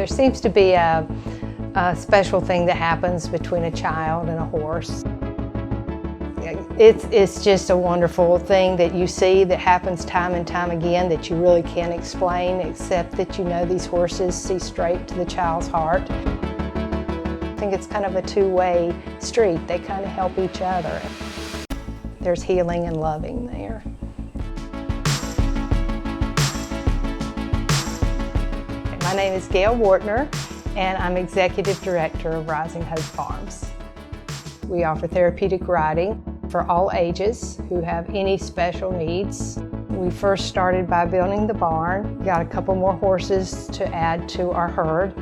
There seems to be a special thing that happens between a child and a horse. It's just a wonderful thing that you see that happens time and time again that you really can't explain, except that you know these horses see straight to the child's heart. I think it's kind of a two-way street. They kind of help each other. There's healing and loving there. My name is Gail Wartner, and I'm Executive Director of Rising Hope Farms. We offer therapeutic riding for all ages who have any special needs. We first started by building the barn, got a couple more horses to add to our herd,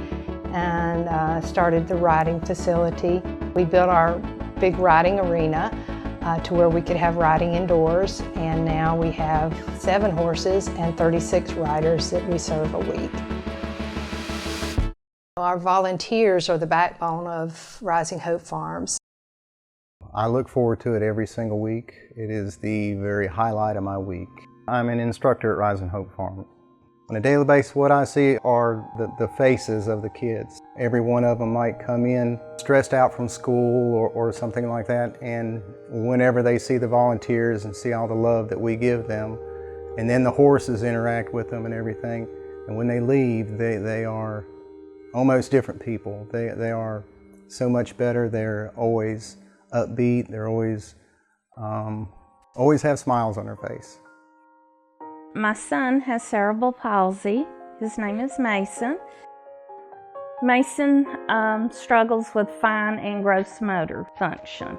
and started the riding facility. We built our big riding arena to where we could have riding indoors, and now we have 7 horses and 36 riders that we serve a week. Our volunteers are the backbone of Rising Hope Farms. I look forward to it every single week. It is the very highlight of my week. I'm an instructor at Rising Hope Farms. On a daily basis, what I see are the faces of the kids. Every one of them might come in stressed out from school or something like that, and whenever they see the volunteers and see all the love that we give them, and then the horses interact with them and everything, and when they leave, they are almost different people. They are so much better. They're always upbeat. They're always have smiles on their face. My son has cerebral palsy. His name is Mason. Mason struggles with fine and gross motor function.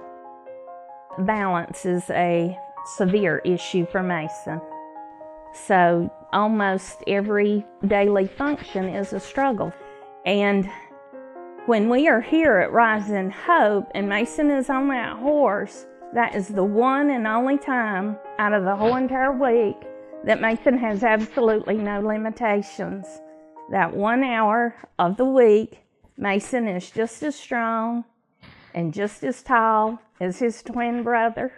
Balance is a severe issue for Mason. So almost every daily function is a struggle. And when we are here at Rising Hope and Mason is on that horse, that is the one and only time out of the whole entire week that Mason has absolutely no limitations. That 1 hour of the week, Mason is just as strong and just as tall as his twin brother.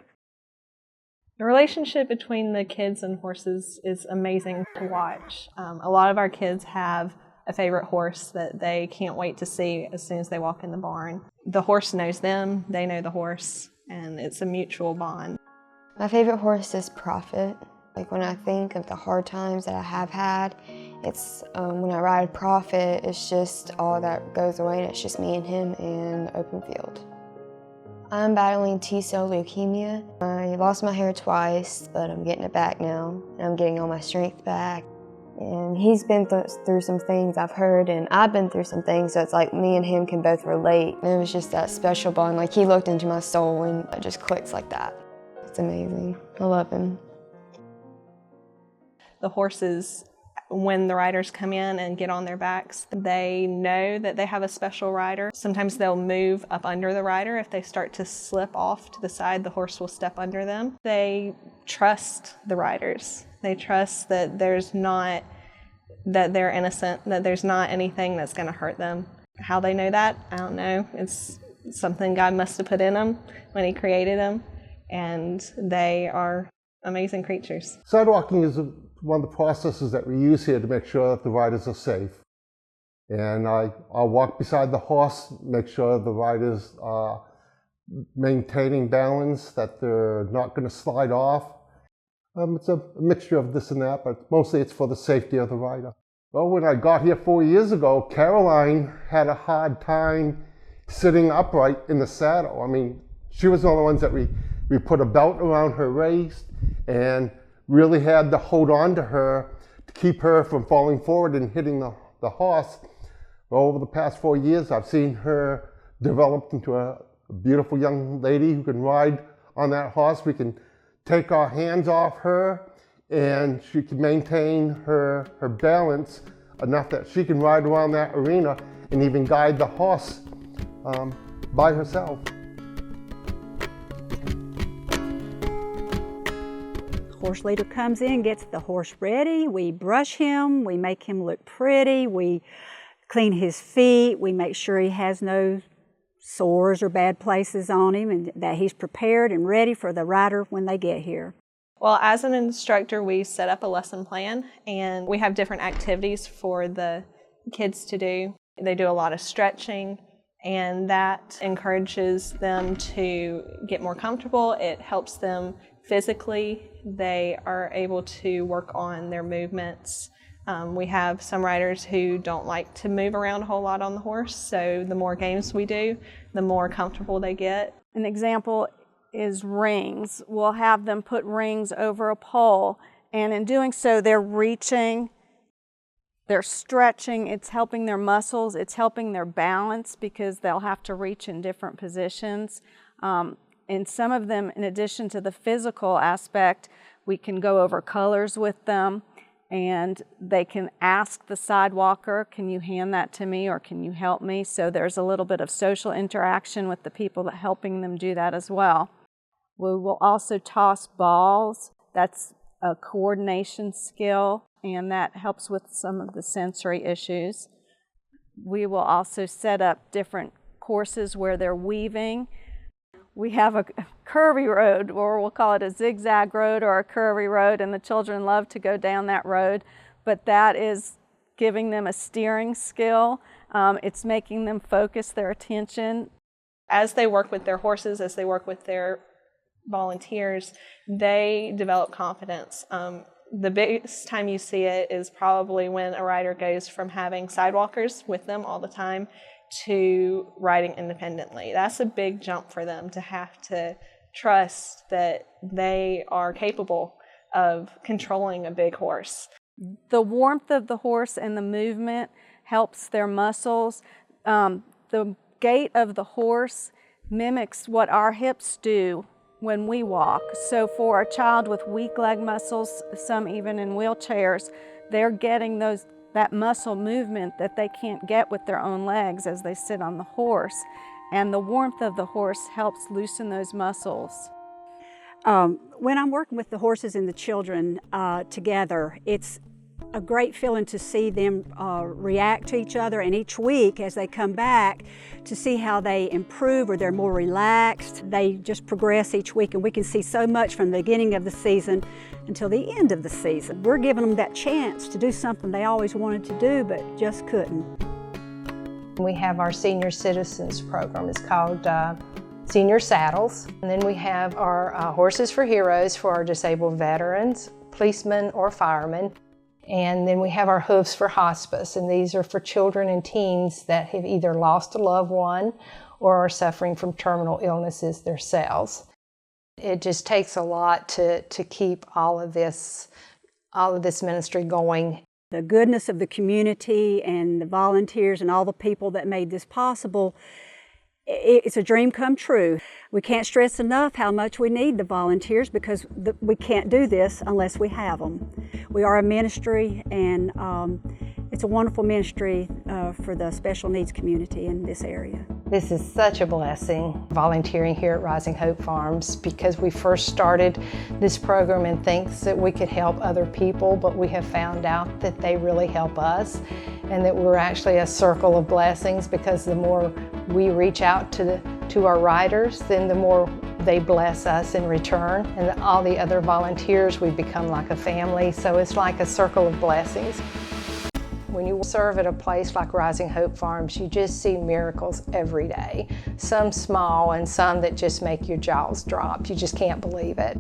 The relationship between the kids and horses is amazing to watch. A lot of our kids have a favorite horse that they can't wait to see as soon as they walk in the barn. The horse knows them, they know the horse, and it's a mutual bond. My favorite horse is Prophet. Like when I think of the hard times that I have had, it's when I ride Prophet, it's just all that goes away, and it's just me and him in the open field. I'm battling T-cell leukemia. I lost my hair twice, but I'm getting it back now, and I'm getting all my strength back. And he's been through some things I've heard, and I've been through some things, so it's like me and him can both relate. And it was just that special bond, like he looked into my soul and it just clicks like that. It's amazing. I love him. The horses, when the riders come in and get on their backs, they know that they have a special rider. Sometimes they'll move up under the rider. If they start to slip off to the side, the horse will step under them. They trust the riders. They trust that that they're innocent, that there's not anything that's going to hurt them. How they know that, I don't know. It's something God must have put in them when He created them, and they are amazing creatures. Sidewalking is one of the processes that we use here to make sure that the riders are safe. And I'll walk beside the horse, make sure the riders are maintaining balance, that they're not going to slide off. It's a mixture of this and that, but mostly it's for the safety of the rider. Well, when I got here 4 years ago, Caroline had a hard time sitting upright in the saddle. I mean, she was one of the ones that we put a belt around her waist and really had to hold on to her to keep her from falling forward and hitting the horse. Well, over the past 4 years, I've seen her develop into a beautiful young lady who can ride on that horse. We can take our hands off her and she can maintain her balance enough that she can ride around that arena and even guide the horse by herself. Horse leader comes in, gets the horse ready, we brush him, we make him look pretty, we clean his feet, we make sure he has no sores or bad places on him, and that he's prepared and ready for the rider when they get here. Well, as an instructor, we set up a lesson plan, and we have different activities for the kids to do. They do a lot of stretching, and that encourages them to get more comfortable. It helps them physically. They are able to work on their movements. We have some riders who don't like to move around a whole lot on the horse, so the more games we do, the more comfortable they get. An example is rings. We'll have them put rings over a pole, and in doing so, they're reaching, they're stretching, it's helping their muscles, it's helping their balance because they'll have to reach in different positions. And some of them, in addition to the physical aspect, we can go over colors with them, and they can ask the sidewalker, can you hand that to me or can you help me? So there's a little bit of social interaction with the people that helping them do that as well. We will also toss balls. That's a coordination skill, and that helps with some of the sensory issues. We will also set up different courses where they're weaving. We have a curvy road, or we'll call it a zigzag road or a curvy road, and the children love to go down that road, but that is giving them a steering skill. It's making them focus their attention. As they work with their horses, as they work with their volunteers, they develop confidence. The biggest time you see it is probably when a rider goes from having sidewalkers with them all the time to riding independently. That's a big jump for them, to have to trust that they are capable of controlling a big horse. The warmth of the horse and the movement helps their muscles. The gait of the horse mimics what our hips do when we walk. So for a child with weak leg muscles, some even in wheelchairs, they're getting that muscle movement that they can't get with their own legs as they sit on the horse. And the warmth of the horse helps loosen those muscles. When I'm working with the horses and the children together, it's a great feeling to see them react to each other, and each week as they come back to see how they improve or they're more relaxed. They just progress each week, and we can see so much from the beginning of the season until the end of the season. We're giving them that chance to do something they always wanted to do but just couldn't. We have our Senior Citizens program. It's called Senior Saddles. And then we have our Horses for Heroes for our disabled veterans, policemen or firemen. And then we have our Hooves for Hospice, and these are for children and teens that have either lost a loved one or are suffering from terminal illnesses themselves. It just takes a lot to keep all of this ministry going. The goodness of the community and the volunteers and all the people that made this possible, it's a dream come true. We can't stress enough how much we need the volunteers, because we can't do this unless we have them. We are a ministry, and it's a wonderful ministry for the special needs community in this area. This is such a blessing, volunteering here at Rising Hope Farms, because we first started this program in thinks that we could help other people, but we have found out that they really help us, and that we're actually a circle of blessings, because the more we reach out to our riders, then the more they bless us in return. And all the other volunteers, we become like a family, so it's like a circle of blessings. When you serve at a place like Rising Hope Farms, you just see miracles every day. Some small and some that just make your jaws drop. You just can't believe it.